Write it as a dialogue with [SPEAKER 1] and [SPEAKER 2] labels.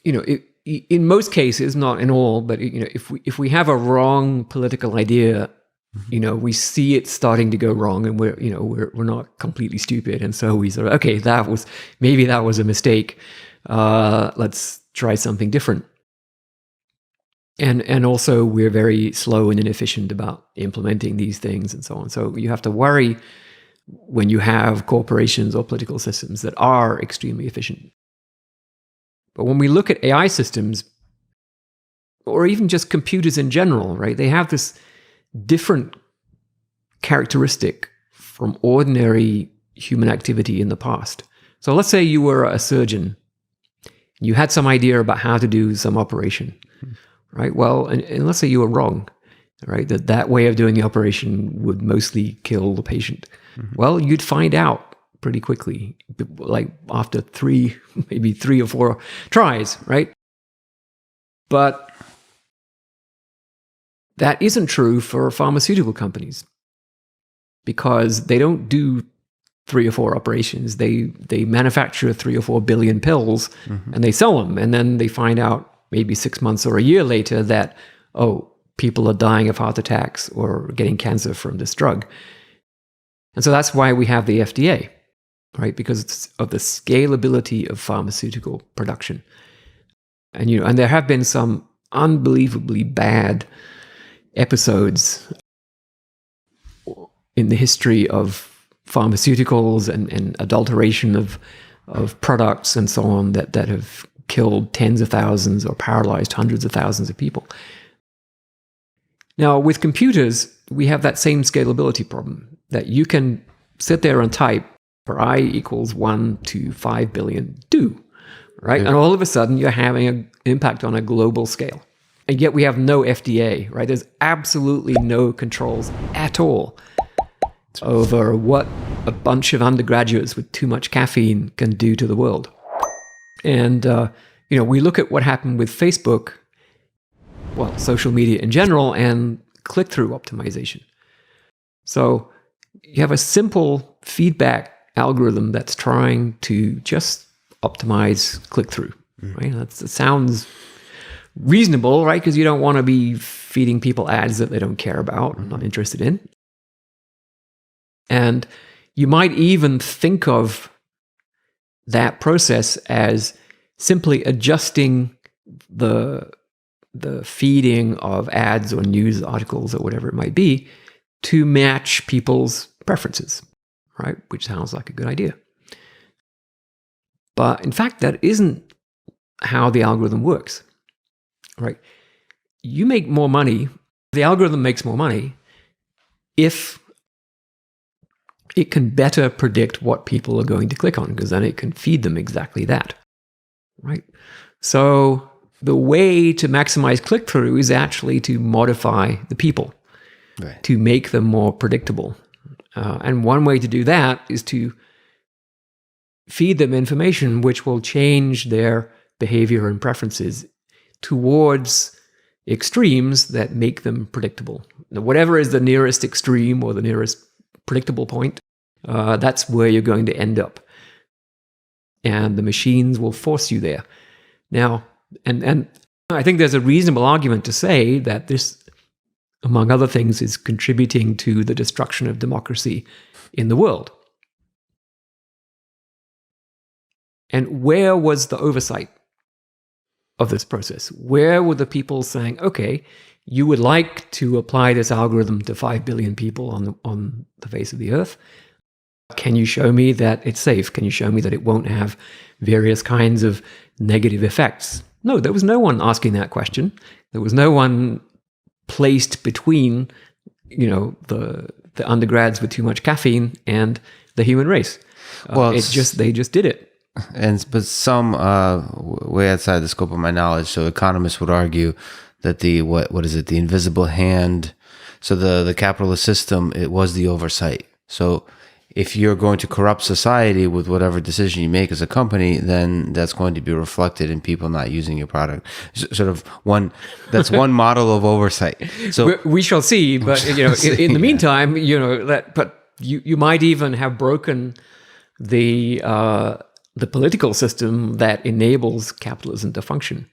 [SPEAKER 1] in most cases, not in all, but if we have a wrong political idea, we see it starting to go wrong, and we're not completely stupid, and so we sort of, okay, maybe that was a mistake. Let's try something different. And also we're very slow and inefficient about implementing these things and so on. So you have to worry when you have corporations or political systems that are extremely efficient. But when we look at AI systems, or even just computers in general, right, they have this different characteristic from ordinary human activity in the past. So let's say you were a surgeon. You had some idea about how to do some operation, right? Well, and let's say you were wrong, right? That way of doing the operation would mostly kill the patient. Well, you'd find out pretty quickly, like after maybe three or four tries, right? But that isn't true for pharmaceutical companies, because they don't do 3 or 4 operations. They manufacture 3 or 4 billion pills and they sell them. And then they find out maybe 6 months or a year later that, people are dying of heart attacks or getting cancer from this drug. And so that's why we have the FDA, right? Because of the scalability of pharmaceutical production. And, and there have been some unbelievably bad episodes in the history of pharmaceuticals and adulteration of products and so on that have killed tens of thousands or paralyzed hundreds of thousands of people. Now, with computers, we have that same scalability problem, that you can sit there and type for I equals 1 to 5 billion, do, right? Yeah. And all of a sudden, you're having an impact on a global scale. And yet we have no FDA, right? There's absolutely no controls at all over what a bunch of undergraduates with too much caffeine can do to the world. And, we look at what happened with Facebook, social media in general, and click-through optimization. So you have a simple feedback algorithm that's trying to just optimize click-through, right? That sounds reasonable, right? Because you don't want to be feeding people ads that they don't care about, not interested in. And you might even think of that process as simply adjusting the feeding of ads or news articles or whatever it might be to match people's preferences, right? Which sounds like a good idea. But in fact, that isn't how the algorithm works, right? You make more money, the algorithm makes more money if it can better predict what people are going to click on, because then it can feed them exactly that, right? So the way to maximize click-through is actually to modify the people, right, to make them more predictable. And one way to do that is to feed them information which will change their behavior and preferences towards extremes that make them predictable. Now, whatever is the nearest extreme or the nearest predictable point, that's where you're going to end up. And the machines will force you there. Now, and I think there's a reasonable argument to say that this, among other things, is contributing to the destruction of democracy in the world. And where was the oversight of this process? Where were the people saying, okay, you would like to apply this algorithm to 5 billion people on the face of the earth? Can you show me that it's safe? Can you show me that it won't have various kinds of negative effects? No, there was no one asking that question. There was no one placed between, the undergrads with too much caffeine and the human race. They just did it.
[SPEAKER 2] But some way outside the scope of my knowledge, so economists would argue that the invisible hand, so the capitalist system, it was the oversight. So if you're going to corrupt society with whatever decision you make as a company, then that's going to be reflected in people not using your product. That's one model of oversight. So
[SPEAKER 1] we shall see. But in the meantime, but you might even have broken the the political system that enables capitalism to function.